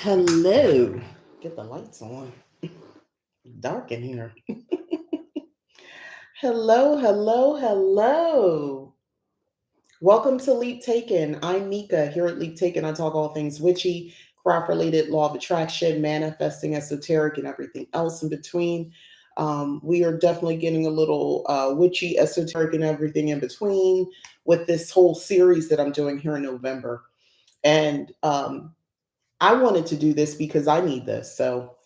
Hello. Get the lights on. Dark in here. Hello, hello, hello. Welcome to Leap Taken. I'm Mika. Here at Leap Taken, I talk all things witchy, craft related, law of attraction, manifesting, esoteric, and everything else in between. We are definitely getting a little witchy, esoteric, and everything in between with this whole series that I'm doing here in November. And I wanted to do this because I need this. So,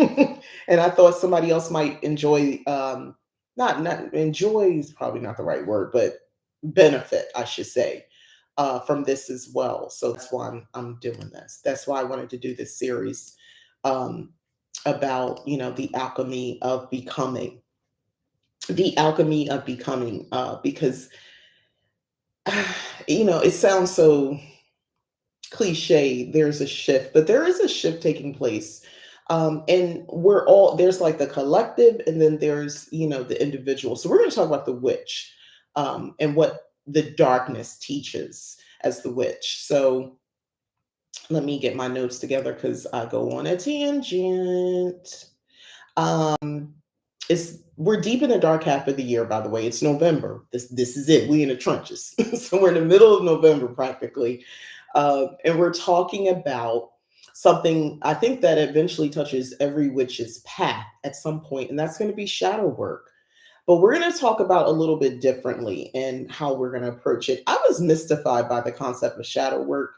and I thought somebody else might enjoy, not enjoy is probably not the right word, but benefit, I should say, from this as well. So that's why I'm doing this. That's why I wanted to do this series um, about, the alchemy of becoming, because, it sounds so cliche. There's a shift, but there is a shift taking place. And we're all there's like the collective, and then there's the individual. So we're going to talk about the witch, and what the darkness teaches as the witch. So let me get my notes together because I go on a tangent. Um, it's We're deep in the dark half of the year, by the way. It's November. This is it. We in the trenches. So we're in the middle of November practically. And we're talking about something I think that eventually touches every witch's path at some point, and that's going to be shadow work. But we're going to talk about a little bit differently and how we're going to approach it. I was mystified by the concept of shadow work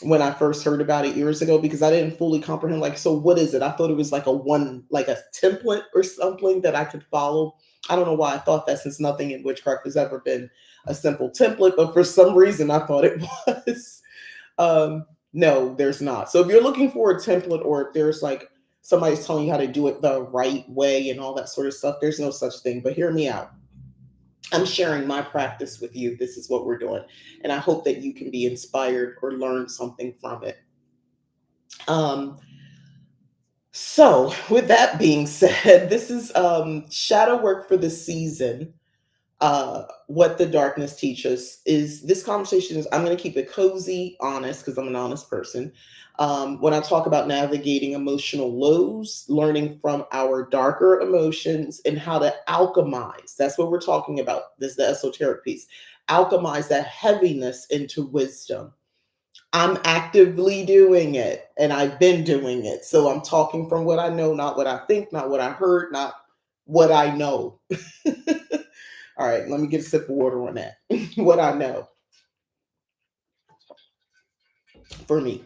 when I first heard about it years ago because I didn't fully comprehend, like, so what is it? I thought it was like a template or something that I could follow. I don't know why I thought that, since nothing in witchcraft has ever been a simple template, but for some reason I thought it was. No, there's not. So if you're looking for a template, or if there's like somebody's telling you how to do it the right way and all that sort of stuff, there's no such thing. But hear me out. I'm sharing my practice with you. This is what we're doing. And I hope that you can be inspired or learn something from it. Um, so, with that being said, this is shadow work for the season. What the darkness teaches is this conversation is, I'm going to keep it cozy, honest, because I'm an honest person. When I talk about navigating emotional lows, learning from our darker emotions and how to alchemize, that's what we're talking about. This is the esoteric piece. Alchemize that heaviness into wisdom. I'm actively doing it, and I've been doing it. So I'm talking from what I know, not what I think, not what I heard, not what I know. All right, let me get a sip of water on that. What I know for me.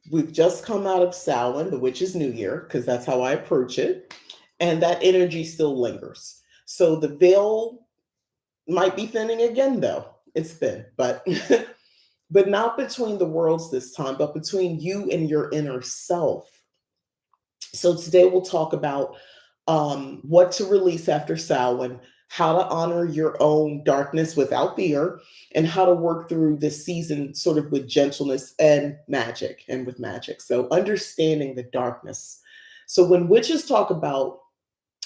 We've just come out of Samhain, the witch's new year, because that's how I approach it. And that energy still lingers. So the veil might be thinning again, though. It's thin, but but not between the worlds this time, but between you and your inner self. So today we'll talk about what to release after Samhain, how to honor your own darkness without fear, and how to work through this season sort of with gentleness and magic, and with magic. So understanding the darkness. So when witches talk about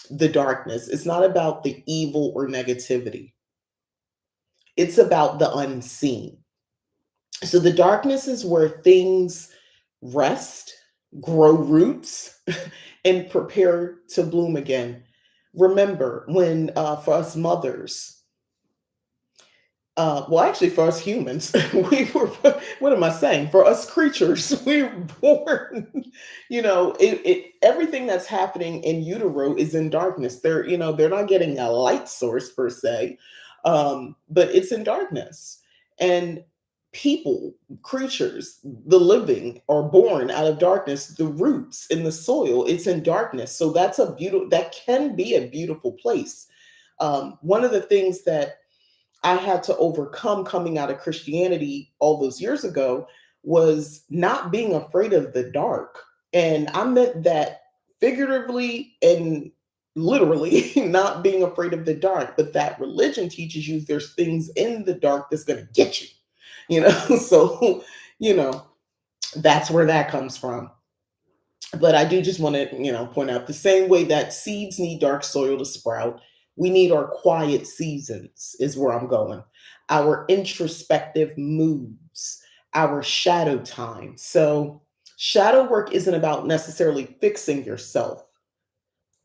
the darkness, it's not about the evil or negativity. It's about the unseen. So the darkness is where things rest, grow roots, and prepare to bloom again. Remember when, for us mothers, well, actually, for us humans, we were, what am I saying? For us creatures, we were born, everything that's happening in utero is in darkness. They're not getting a light source per se, but it's in darkness. And people, creatures, the living are born out of darkness. The roots in the soil, it's in darkness. So that can be a beautiful place. One of the things that I had to overcome coming out of Christianity all those years ago was not being afraid of the dark. And I meant that figuratively and literally, not being afraid of the dark, but that religion teaches you there's things in the dark that's going to get you, so, you know, that's where that comes from. But I do just want to, point out, the same way that seeds need dark soil to sprout, we need our quiet seasons, is where I'm going. Our introspective moods, our shadow time. So Shadow work isn't about necessarily fixing yourself.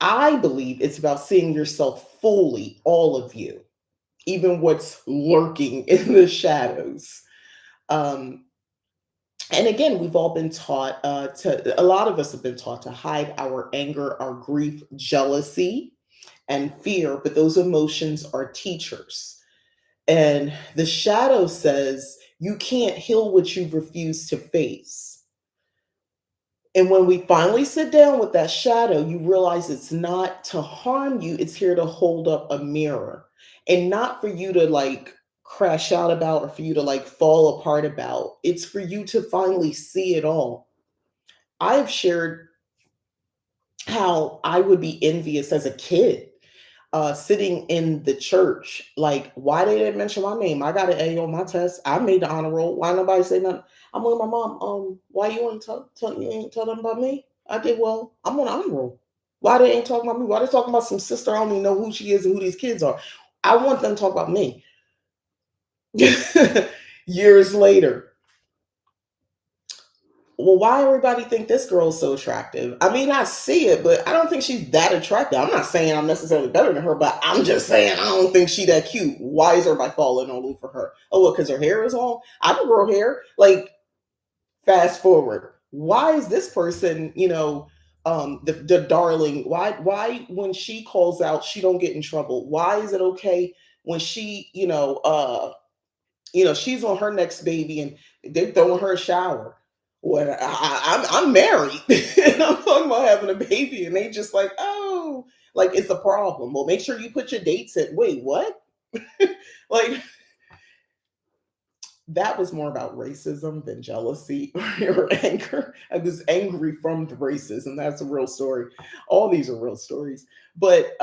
I believe it's about seeing yourself fully, all of you, even what's lurking in the shadows. Um, and again, we've all been taught a lot of us have been taught to hide our anger, our grief, jealousy, and fear, but those emotions are teachers. And the shadow says you can't heal what you've refused to face. And when we finally sit down with that shadow, you realize it's not to harm you, it's here to hold up a mirror and not for you to like crash out about or for you to like fall apart about. It's for you to finally see it all. I've shared how I would be envious as a kid sitting in the church, like, why they didn't mention my name? I got an A on my test. I made the honor roll. Why nobody say nothing? I'm with my mom. Why you ain't you ain't tell them about me? I did well. I'm on the honor roll. Why they ain't talking about me? Why they talking about some sister? I don't even know who she is and who these kids are. I want them to talk about me. Years later, well, why everybody think this girl's so attractive? I mean, I see it, but I don't think she's that attractive. I'm not saying I'm necessarily better than her, but I'm just saying I don't think she that cute. Why is everybody falling all over her? Oh, well, because her hair is long. I can grow hair. Like, fast forward. Why is this person, the darling? Why when she calls out, she don't get in trouble? Why is it okay when she, she's on her next baby and they're throwing her a shower. Well, I'm married and I'm talking about having a baby, and they just like, oh, like it's a problem. Well, make sure you put your dates in. Wait, what? Like that was more about racism than jealousy or anger. I was angry from the racism. That's a real story. All these are real stories. But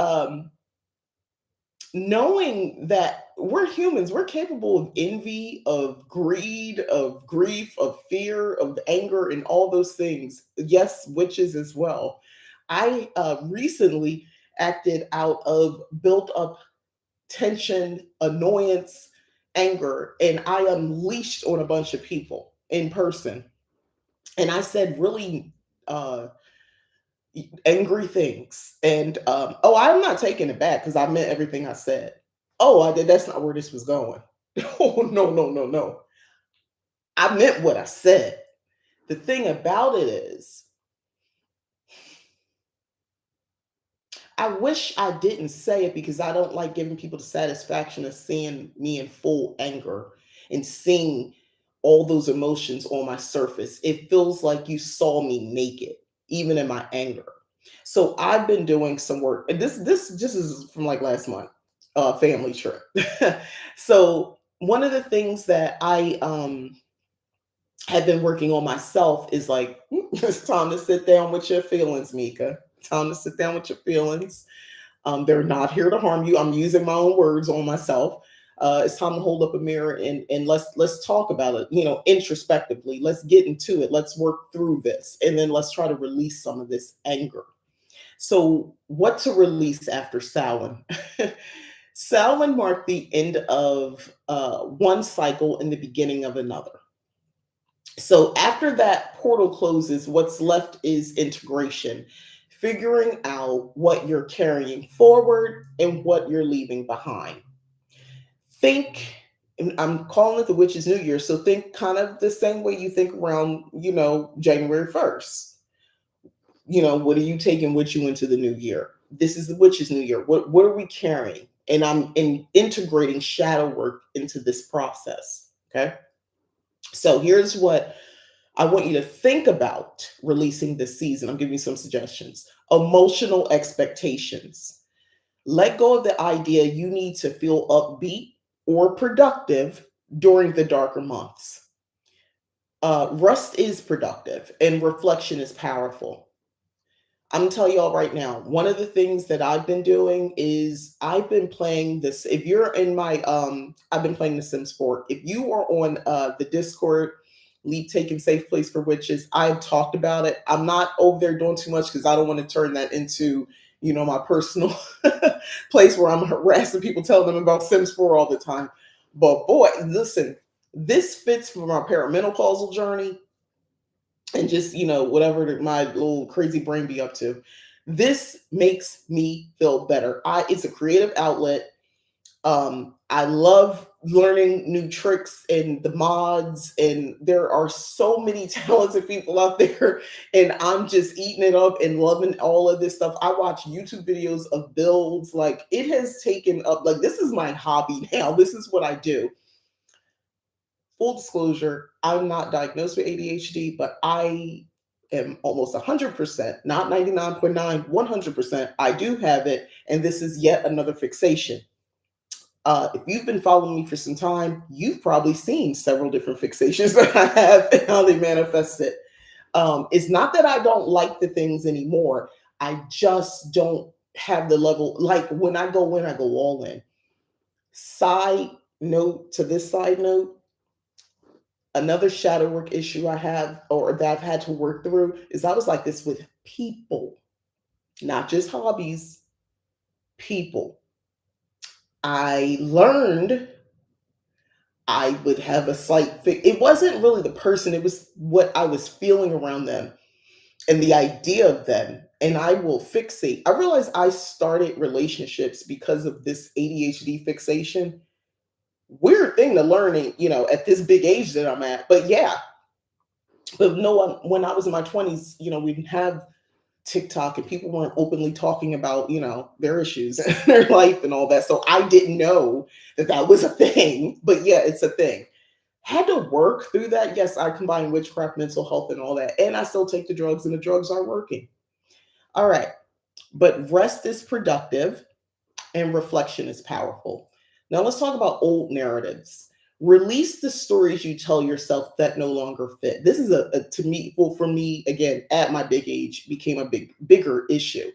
knowing that we're humans, we're capable of envy, of greed, of grief, of fear, of anger, and all those things. Yes, witches as well. I recently acted out of built up tension, annoyance, anger, and I unleashed on a bunch of people in person. And I said really angry things. And oh, I'm not taking it back because I meant everything I said. Oh, I did. That's not where this was going. Oh, no, no, no, no. I meant what I said. The thing about it is, I wish I didn't say it because I don't like giving people the satisfaction of seeing me in full anger and seeing all those emotions on my surface. It feels like you saw me naked, even in my anger. So I've been doing some work, and this just is from like last month, family trip. So one of the things that I have been working on myself is like it's time to sit down with your feelings, Mika. Time to sit down with your feelings. They're not here to harm you. I'm using my own words on myself. It's time to hold up a mirror and let's talk about it. Introspectively. Let's get into it. Let's work through this, and then let's try to release some of this anger. So, what to release after Samhain? Samhain marked the end of one cycle and the beginning of another. So after that portal closes, what's left is integration, figuring out what you're carrying forward and what you're leaving behind. Think, and I'm calling it the Witch's New Year, so think kind of the same way you think around, January 1st. What are you taking with you into the new year? This is the Witch's New Year. What are we carrying? And I'm integrating shadow work into this process. Okay. So here's what I want you to think about releasing this season. I'm giving you some suggestions. Emotional expectations. Let go of the idea you need to feel upbeat or productive during the darker months. Rest is productive and reflection is powerful. I'm gonna tell y'all right now, one of the things that I've been doing is I've been playing this. If you're in my I've been playing the Sims 4. If you are on the Discord, Leap Taking Safe Place for Witches, I've talked about it. I'm not over there doing too much because I don't want to turn that into, my personal place where I'm harassing people, telling them about Sims 4 all the time. But boy, listen, this fits for my perimenopausal journey. and just, whatever my little crazy brain be up to. This makes me feel better. It's a creative outlet. I love learning new tricks and the mods, and there are so many talented people out there, and I'm just eating it up and loving all of this stuff. I watch YouTube videos of builds. Like, it has taken up, like, this is my hobby now. This is what I do. Full disclosure, I'm not diagnosed with ADHD, but I am almost 100%, not 99.9, 100%. I do have it, and this is yet another fixation. If you've been following me for some time, you've probably seen several different fixations that I have and how they manifest it. It's not that I don't like the things anymore. I just don't have the level. Like, when I go in, I go all in. Side note to this side note, another shadow work issue I have, or that I've had to work through, is I was like this with people, not just hobbies, people. I learned I would have a slight it wasn't really the person, it was what I was feeling around them and the idea of them. And I will fixate. I realized I started relationships because of this ADHD fixation. Weird thing to learn, at this big age that I'm at. But yeah, but no one, when I was in my 20s, we didn't have TikTok, and people weren't openly talking about, their issues and their life and all that. So I didn't know that that was a thing. But yeah, it's a thing. Had to work through that. Yes, I combine witchcraft, mental health, and all that. And I still take the drugs, and the drugs are working. All right. But rest is productive and reflection is powerful. Now let's talk about old narratives. Release the stories you tell yourself that no longer fit. This is to me, well, for me, again, at my big age, became a bigger issue.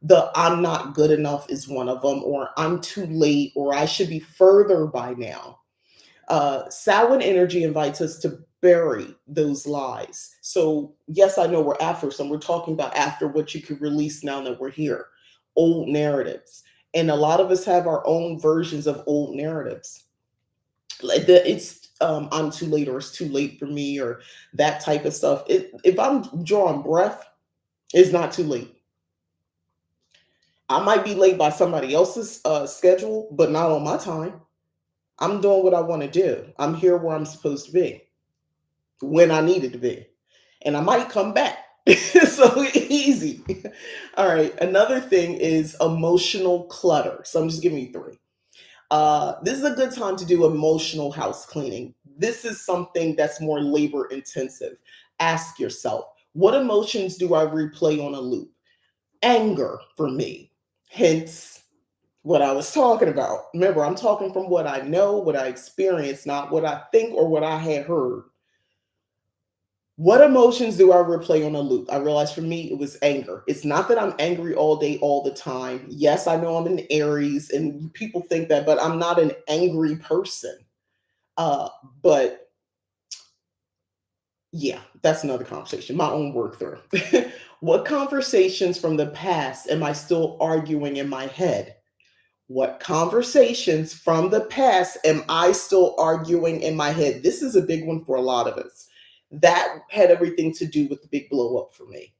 The I'm not good enough is one of them, or I'm too late, or I should be further by now. Samhain energy invites us to bury those lies. So, yes, I know we're after some. We're talking about after what you could release now that we're here. Old narratives. And a lot of us have our own versions of old narratives. Like it's I'm too late, or it's too late for me, or that type of stuff. If I'm drawing breath, it's not too late. I might be late by somebody else's schedule, but not on my time. I'm doing what I want to do. I'm here where I'm supposed to be, when I needed to be. And I might come back. So easy. All right. Another thing is emotional clutter. So I'm just giving you three. This is a good time to do emotional house cleaning. This is something that's more labor intensive. Ask yourself, what emotions do I replay on a loop? Anger for me. Hence what I was talking about. Remember, I'm talking from what I know, what I experienced, not what I think or what I had heard. What emotions do I replay on a loop? I realized for me, it was anger. It's not that I'm angry all day, all the time. Yes, I know I'm an Aries, and people think that, but I'm not an angry person. Uh, but yeah, that's another conversation, my own work through. What conversations from the past am I still arguing in my head? What conversations from the past am I still arguing in my head? This is a big one for a lot of us. That had everything to do with the big blow up for me,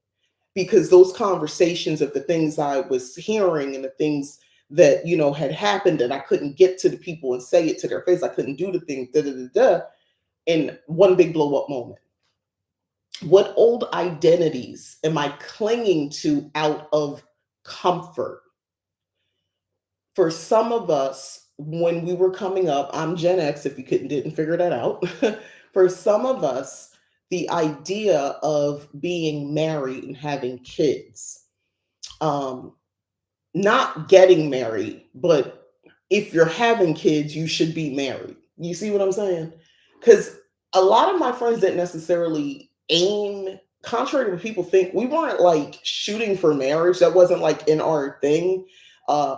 because those conversations of the things I was hearing and the things that, had happened, and I couldn't get to the people and say it to their face. I couldn't do the thing, da da da da, in one big blow up moment. What old identities am I clinging to out of comfort? For some of us, when we were coming up, I'm Gen X, if you didn't figure that out. For some of us, the idea of being married and having kids, um, not getting married, but if you're having kids, you should be married. You see what I'm saying? Because a lot of my friends didn't necessarily aim, contrary to what people think, we weren't like shooting for marriage. That wasn't like in our thing.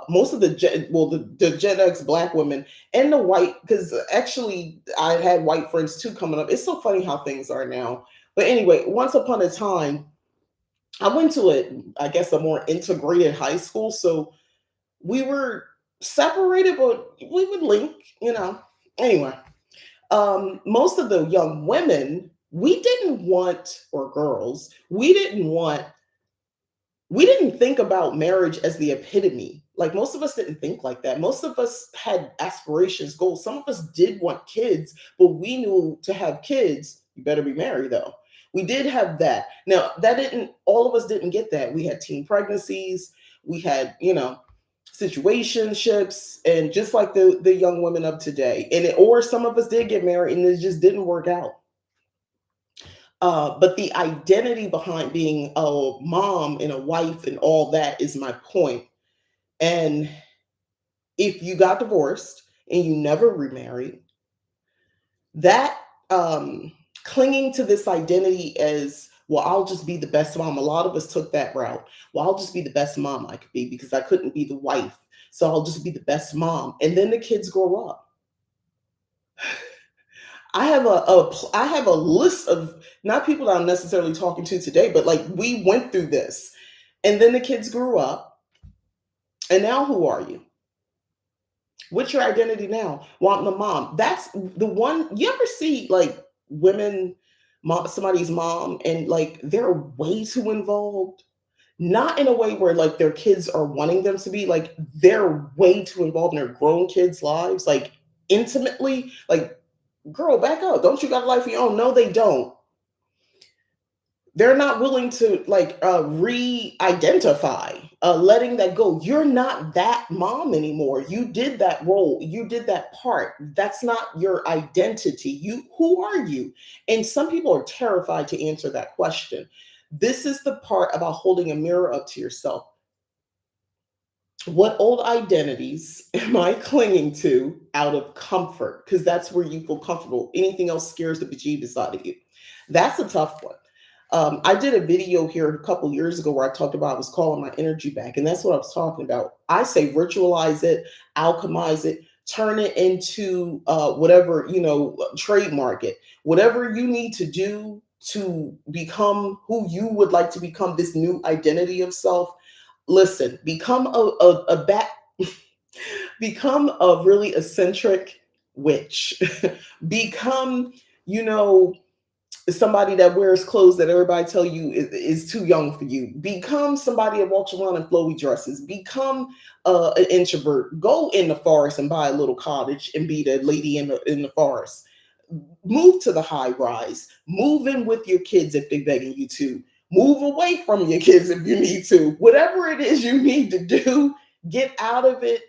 Most of the Gen X black women and the white, because actually I had white friends too coming up. It's so funny how things are now. But anyway, once upon a time, I went to I guess, a more integrated high school. So we were separated, but we would link. Anyway, most of the young women we didn't want, or girls, we didn't think about marriage as the epitome. Like most of us didn't think like that. Most of us had aspirations, goals. Some of us did want kids, but we knew to have kids, you better be married though. We did have that. Now, that didn't, all of us didn't get that. We had teen pregnancies, we had, situationships, and just like the young women of today. Or some of us did get married and it just didn't work out. But the identity behind being a mom and a wife and all that is my point. And if you got divorced and you never remarried, that clinging to this identity as, well, I'll just be the best mom. A lot of us took that route. Well, I'll just be the best mom I could be because I couldn't be the wife. So I'll just be the best mom. And then the kids grow up. I have a list of not people that I'm necessarily talking to today, but like we went through this. And then the kids grew up. And now who are you? What's your identity now? Wanting the mom. That's the one. You ever see like women, somebody's mom, and like they're way too involved? Not in a way where like their kids are wanting them to be, like they're way too involved in their grown kids' lives, like intimately. Like, girl, back up. Don't you got a life of your own? No, they don't. They're not willing to like re-identify, letting that go. You're not that mom anymore. You did that role, you did that part. That's not your identity. You, who are you? And some people are terrified to answer that question. This is the part about holding a mirror up to yourself. What old identities am I clinging to out of comfort? Because that's where you feel comfortable. Anything else scares the bejeebus out of you. That's a tough one. I did a video here a couple years ago where I talked about I was calling my energy back, and that's what I was talking about. I say ritualize it, alchemize it, turn it into whatever, trademark it, whatever you need to do to become who you would like to become, this new identity of self. Listen, become a bat, become a really eccentric witch, become, you know, somebody that wears clothes that everybody tell you is too young for you. Become somebody that walks around in flowy dresses. Become an introvert. Go in the forest and buy a little cottage and be the lady in the forest. Move to the high rise. Move in with your kids if they're begging you to. Move away from your kids if you need to. Whatever it is you need to do, get out of it.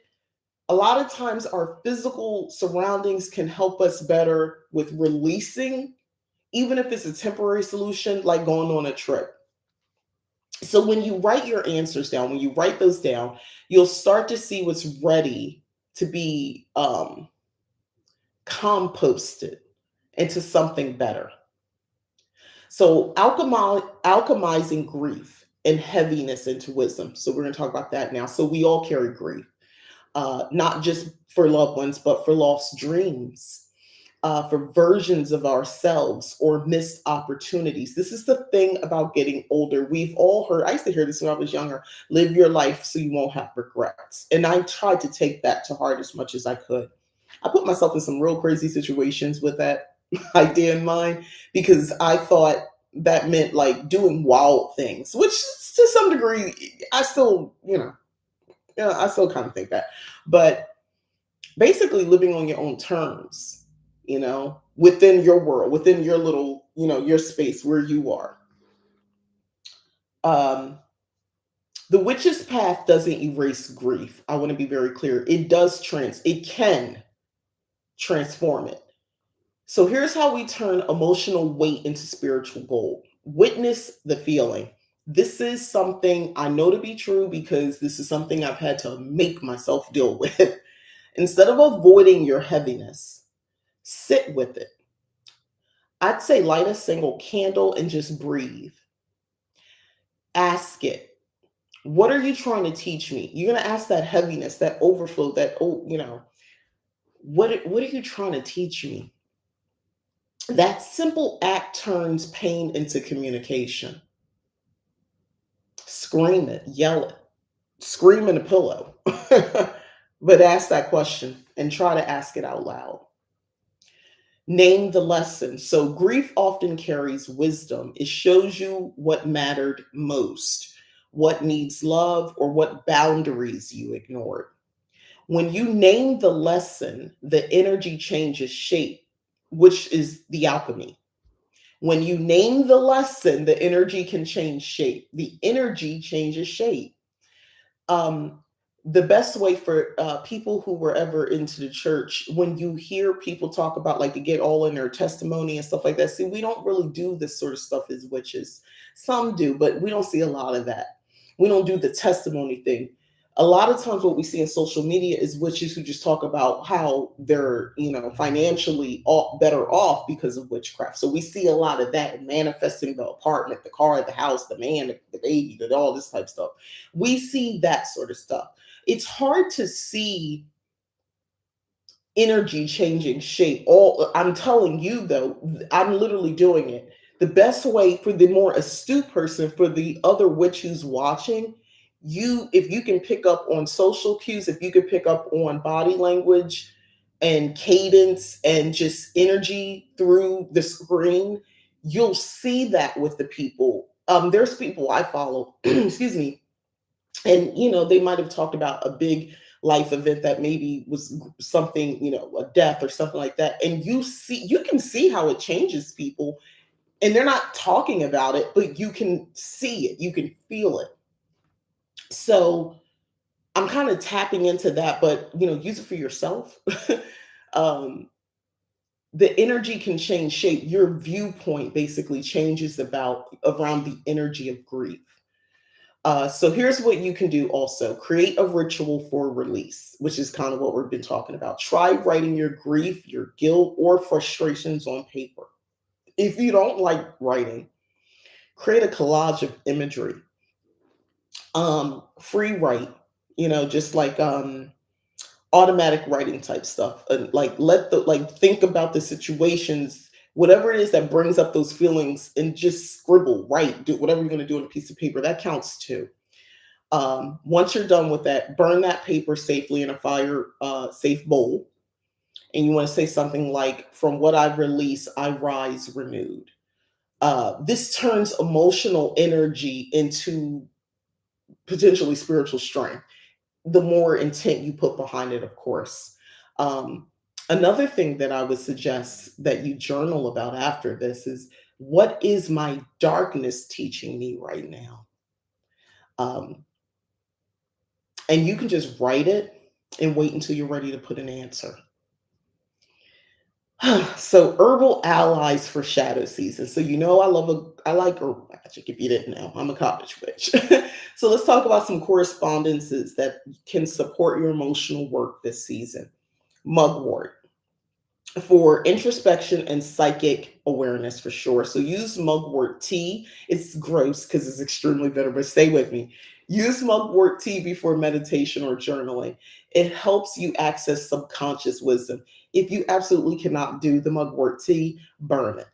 A lot of times our physical surroundings can help us better with releasing, even if it's a temporary solution, like going on a trip. So when you write your answers down, when you write those down, you'll start to see what's ready to be composted into something better. So alchemizing grief and heaviness into wisdom. So we're going to talk about that now. So we all carry grief, not just for loved ones, but for lost dreams, for versions of ourselves or missed opportunities. This is the thing about getting older. We've all heard, I used to hear this when I was younger, live your life so you won't have regrets. And I tried to take that to heart as much as I could. I put myself in some real crazy situations with that idea in mind because I thought that meant like doing wild things, which to some degree, I still, I still kind of think that. But basically living on your own terms, within your world, within your little, your space where you are. Um, the witch's path doesn't erase grief. I want to be very clear. It can transform it. So here's how we turn emotional weight into spiritual gold. Witness the feeling. This is something I know to be true because this is something I've had to make myself deal with. Instead of avoiding your heaviness, sit with it. I'd say light a single candle and just breathe. Ask it. What are you trying to teach me? You're going to ask that heaviness, that overflow, what are you trying to teach me? That simple act turns pain into communication. Scream it, yell it, scream in a pillow. But ask that question and try to ask it out loud. Name the lesson. So, grief often carries wisdom. It shows you what mattered most, what needs love, or what boundaries you ignored. When you name the lesson, the energy changes shape, which is the alchemy. When you name the lesson, the energy can change shape. The energy changes shape. um the best way for people who were ever into the church, when you hear people talk about, like, to get all in their testimony and stuff like that, see, we don't really do this sort of stuff as witches. Some do, but we don't see a lot of that. We don't do the testimony thing. A lot of times what we see in social media is witches who just talk about how they're, financially better off because of witchcraft. So we see a lot of that, manifesting the apartment, the car, the house, the man, the baby, all this type of stuff. We see that sort of stuff. It's hard to see energy changing shape. All I'm telling you though, I'm literally doing it. The best way for the more astute person, for the other witch who's watching, if you can pick up on social cues, if you can pick up on body language and cadence and just energy through the screen, you'll see that with the people. There's people I follow, excuse me, and they might have talked about a big life event that maybe was something, a death or something like that, and you can see how it changes people, and they're not talking about it, but you can see it, you can feel it. So I'm kind of tapping into that, but use it for yourself. um the energy can change shape. Your viewpoint basically changes about around the energy of grief. So here's what you can do also: create a ritual for release, which is kind of what we've been talking about. Try writing your grief, your guilt, or frustrations on paper. If you don't like writing, create a collage of imagery. Free write, just like automatic writing type stuff. And like think about the situations, whatever it is that brings up those feelings, and just scribble, write, do whatever you're going to do on a piece of paper. That counts too. Once you're done with that, burn that paper safely in a fire safe bowl. And you want to say something like, "From what I've released, I rise renewed." This turns emotional energy into potentially spiritual strength. The more intent you put behind it, of course. Um, Another thing that I would suggest that you journal about after this is, what is my darkness teaching me right now? Um, and you can just write it and wait until you're ready to put an answer. So, herbal allies for shadow season. So I like herbal magic. If you didn't know, I'm a cottage witch. So let's talk about some correspondences that can support your emotional work this season. Mugwort for introspection and psychic awareness, for sure. So use mugwort tea. It's gross because it's extremely bitter, but stay with me. Use mugwort tea before meditation or journaling. It helps you access subconscious wisdom. If you absolutely cannot do the mugwort tea, burn it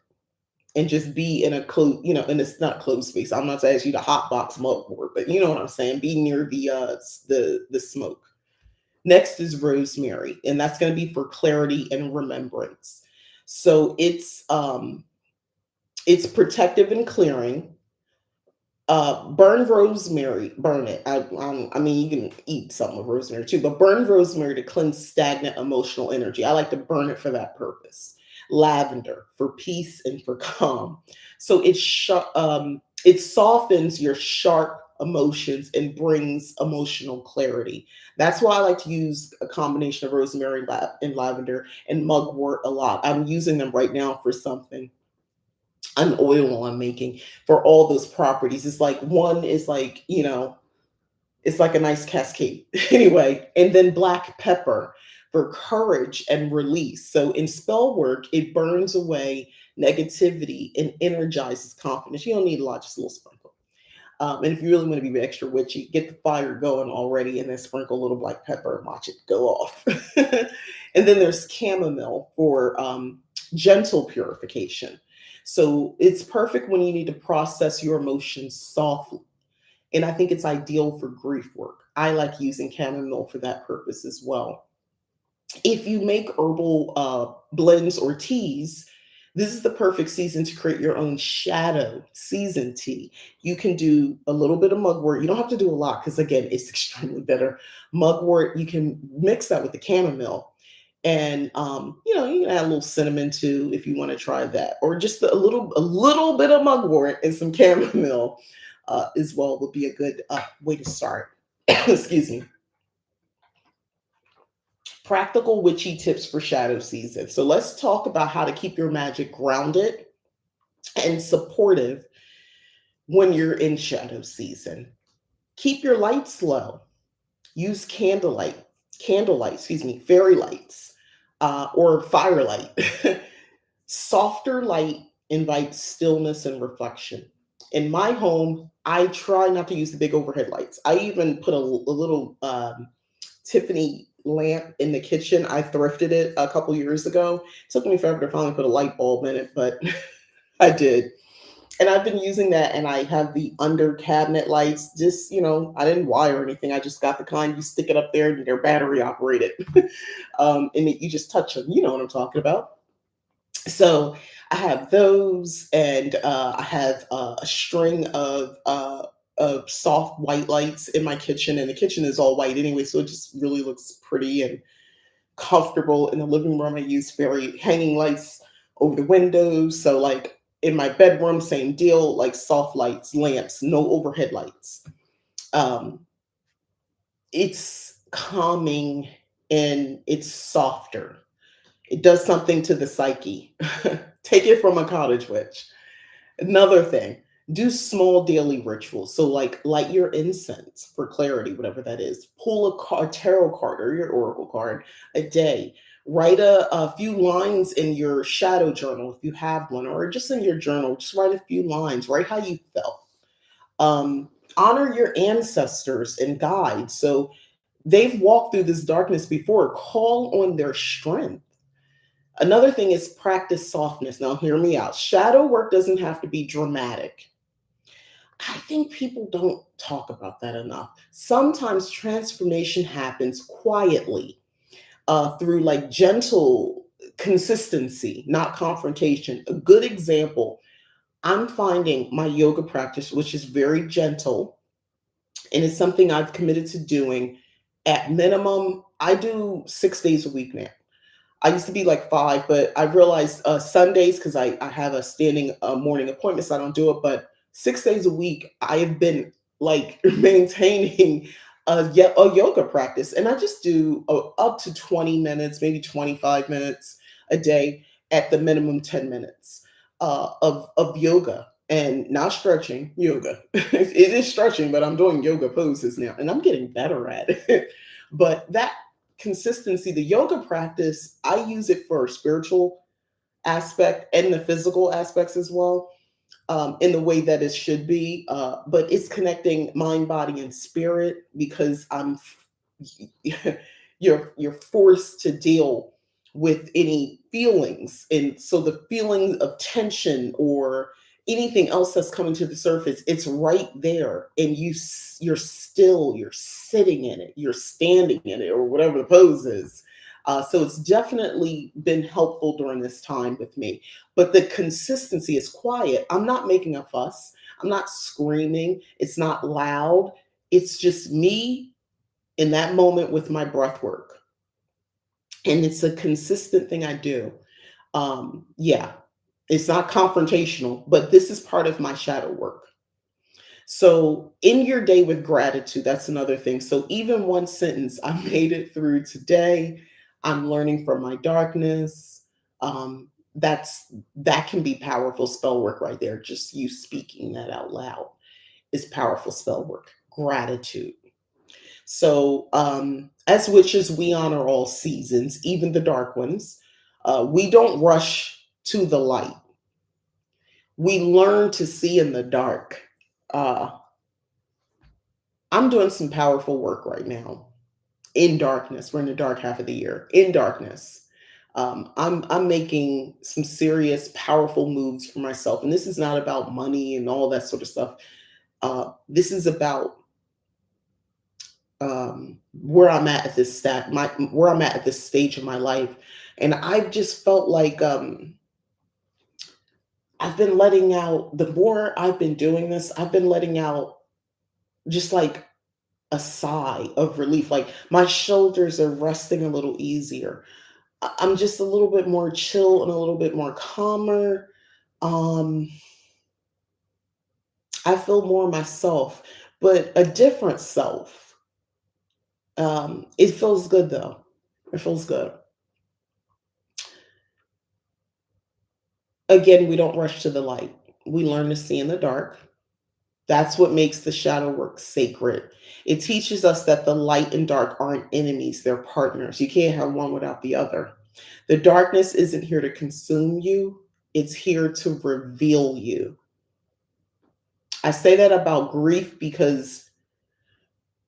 and just be in a closed, and it's not closed space. I'm not to ask you to hot box mugwort, but you know what I'm saying. Be near the smoke. Next is rosemary, and that's going to be for clarity and remembrance. So it's protective and clearing. Burn rosemary, burn it. I mean, you can eat some of rosemary too, but burn rosemary to cleanse stagnant emotional energy. I like to burn it for that purpose. Lavender for peace and for calm. So it softens your sharp emotions and brings emotional clarity. That's why I like to use a combination of rosemary and lavender and mugwort a lot. I'm using them right now for something, an oil I'm making for all those properties. It's like one is like, it's like a nice cascade. Anyway, and then black pepper for courage and release. So in spell work, it burns away negativity and energizes confidence. You don't need a lot, just a little sprinkle. And if you really want to be extra witchy, get the fire going already and then sprinkle a little black pepper and watch it go off. And then there's chamomile for gentle purification. So it's perfect when you need to process your emotions softly. And I think it's ideal for grief work. I like using chamomile for that purpose as well. If you make herbal blends or teas, this is the perfect season to create your own shadow season tea. You can do a little bit of mugwort. You don't have to do a lot because, again, it's extremely bitter. Mugwort, you can mix that with the chamomile. And you can add a little cinnamon too if you want to try that, or just a little bit of mugwort and some chamomile as well would be a good way to start. Excuse me. Practical witchy tips for shadow season. So let's talk about how to keep your magic grounded and supportive when you're in shadow season. Keep your lights low. Use fairy lights, or firelight. Softer light invites stillness and reflection. In my home, I try not to use the big overhead lights. I even put a little Tiffany lamp in the kitchen. I thrifted it a couple years ago. It took me forever to finally put a light bulb in it, but I did. And I've been using that, and I have the under cabinet lights. Just, I didn't wire anything. I just got the kind you stick it up there and they're battery operated. And you just touch them. You know what I'm talking about. So I have those, and I have a string of soft white lights in my kitchen, and the kitchen is all white anyway, so it just really looks pretty and comfortable. In the living room, I use fairy hanging lights over the windows. So, like in my bedroom, same deal, like soft lights, lamps, no overhead lights. Um, it's calming and it's softer. It does something to the psyche. Take it from a cottage witch. Another thing, do small daily rituals. So, like, light your incense for clarity, whatever that is. Pull a tarot card or your oracle card a day. Write a few lines in your shadow journal if you have one, or just in your journal. Just write a few lines. Write how you felt. Honor your ancestors and guides. So, they've walked through this darkness before. Call on their strength. Another thing is practice softness. Now, hear me out. Shadow work doesn't have to be dramatic. I think people don't talk about that enough. Sometimes transformation happens quietly through like gentle consistency, not confrontation. A good example, I'm finding my yoga practice, which is very gentle, and it's something I've committed to doing at minimum. I do 6 days a week now. I used to be like 5, but I realized Sundays, because I have a standing morning appointment, so I don't do it. But 6 days a week, I have been like maintaining a yoga practice, and I just do up to 20 minutes, maybe 25 minutes a day, at the minimum 10 minutes of yoga, and not stretching yoga. It is stretching, but I'm doing yoga poses now, and I'm getting better at it. But that consistency, the yoga practice, I use it for spiritual aspect and the physical aspects as well, in the way that it should be. But it's connecting mind, body, and spirit, because you're forced to deal with any feelings, and so the feeling of tension or anything else that's coming to the surface, it's right there, and you're still, you're sitting in it, you're standing in it, or whatever the pose is. So it's definitely been helpful during this time with me. But the consistency is quiet. I'm not making a fuss, I'm not screaming, it's not loud. It's just me in that moment with my breath work. And it's a consistent thing I do. Yeah, it's not confrontational, but this is part of my shadow work. So, in your day with gratitude, that's another thing. So, even one sentence, I made it through today. I'm learning from my darkness. That can be powerful spell work right there. Just you speaking that out loud is powerful spell work. Gratitude. So, as witches, we honor all seasons, even the dark ones. We don't rush to the light. We learn to see in the dark. Uh, I'm doing some powerful work right now in darkness. We're in the dark half of the year. In darkness, I'm making some serious, powerful moves for myself, and this is not about money and all that sort of stuff. This is about where I'm at this stat my where I'm at this stage of my life. And I've just felt like I've been letting out the more I've been doing this, I've been letting out just like a sigh of relief. Like my shoulders are resting a little easier. I'm just a little bit more chill and a little bit more calmer. Um, I feel more myself, but a different self. It feels good though. It feels good. Again, we don't rush to the light. We learn to see in the dark. That's what makes the shadow work sacred. It teaches us that the light and dark aren't enemies, they're partners. You can't have one without the other. The darkness isn't here to consume you, it's here to reveal you. I say that about grief because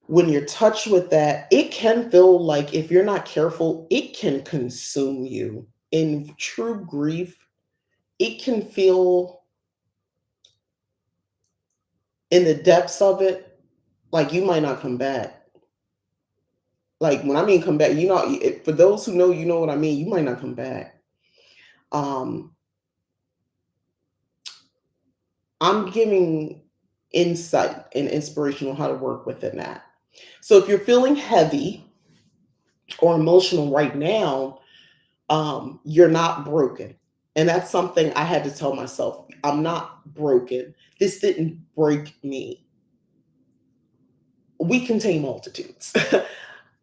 when you're touched with that, it can feel like if you're not careful, it can consume you. In true grief, it can feel in the depths of it like you might not come back. Like when I mean come back, for those who know, you know what I mean. You might not come back. Um, I'm giving insight and inspiration on how to work within that. So if you're feeling heavy or emotional right now, you're not broken. And that's something I had to tell myself. I'm not broken. This didn't break me. We contain multitudes.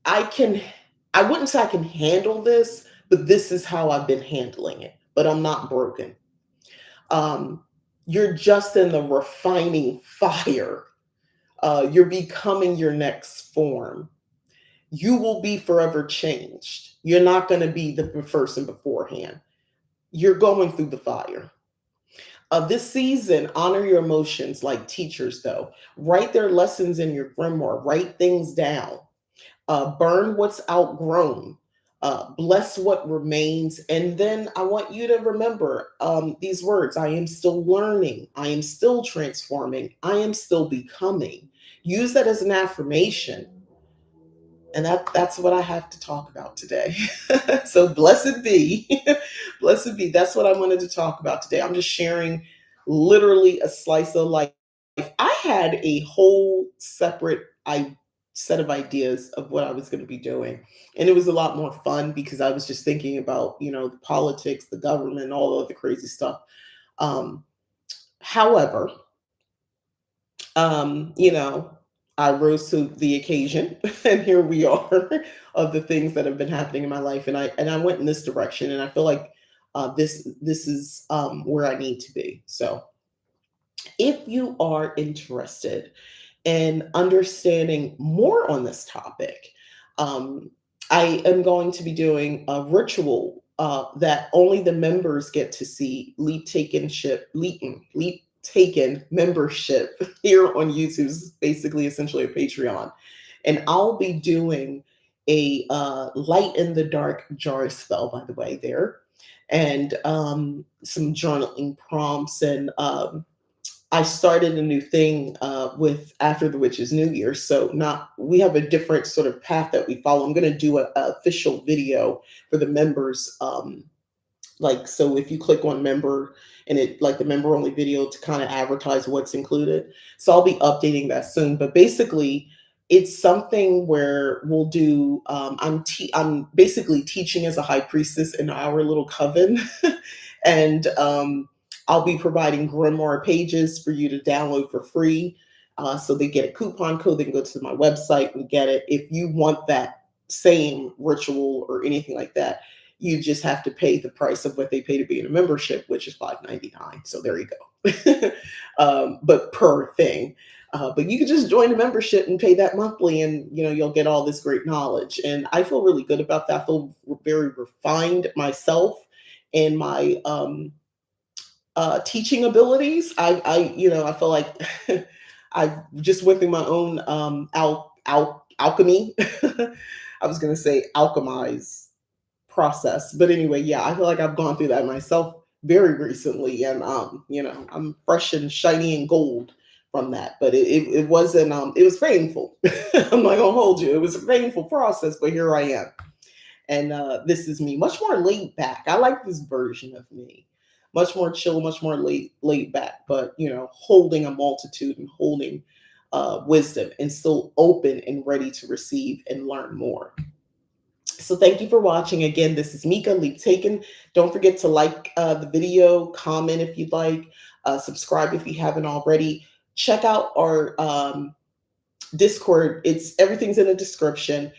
I can, I wouldn't say I can handle this, but this is how I've been handling it. But I'm not broken. Um, you're just in the refining fire. You're becoming your next form. You will be forever changed. You're not going to be the person beforehand. You're going through the fire. This season, honor your emotions like teachers, though. Write their lessons in your grimoire, write things down, burn what's outgrown, bless what remains. And then I want you to remember these words: I am still learning, I am still transforming, I am still becoming. Use that as an affirmation. And that's what I have to talk about today. So blessed be. Blessed be. That's what I wanted to talk about today. I'm just sharing literally a slice of life. I had a whole separate set of ideas of what I was going to be doing. And it was a lot more fun because I was just thinking about, the politics, the government, all of the crazy stuff. Um, however, um, you know, I rose to the occasion, and here we are of the things that have been happening in my life, and I went in this direction, and I feel like this is where I need to be. So, if you are interested in understanding more on this topic, um, I am going to be doing a ritual that only the members get to see. Leap taken membership here on YouTube is basically essentially a Patreon, and I'll be doing a light in the dark jar spell. By the way, there, and some journaling prompts and I started a new thing with after the witch's new year. So not we have a different sort of path that we follow. I'm going to do a official video for the members. Like so, if you click on member and it like the member only video to kind of advertise what's included. So I'll be updating that soon. But basically, it's something where we'll do. I'm basically teaching as a high priestess in our little coven, and I'll be providing grimoire pages for you to download for free. So they get a coupon code. They can go to my website and get it. If you want that same ritual or anything like that, you just have to pay the price of what they pay to be in a membership, which is $5.99. So there you go. But per thing. But you can just join a membership and pay that monthly, and you'll get all this great knowledge. And I feel really good about that. I feel very refined myself and my teaching abilities. I feel like I just went through my own alchemy. I was going to say alchemize process, but anyway, yeah, I feel like I've gone through that myself very recently, and I'm fresh and shiny and gold from that. But it wasn't, it was painful. I'm not gonna hold you. It was a painful process, but here I am. And this is me, much more laid back. I like this version of me, much more chill, much more laid back, but holding a multitude and holding wisdom and still open and ready to receive and learn more. So thank you for watching. Again, this is Mika, Leap Taken. Don't forget to like the video, comment if you'd like, subscribe if you haven't already. Check out our Discord. Everything's in the description.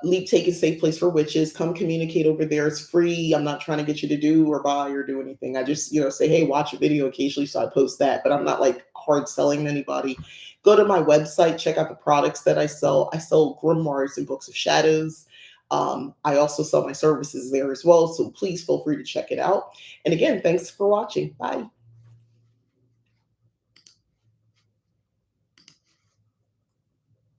Leap Taken, safe place for witches. Come communicate over there. It's free. I'm not trying to get you to do or buy or do anything. I just say, hey, watch a video occasionally, so I post that. But I'm not like hard selling anybody. Go to my website, check out the products that I sell. I sell grimoires and books of shadows. I also sell my services there as well, so please feel free to check it out. And again, thanks for watching. Bye.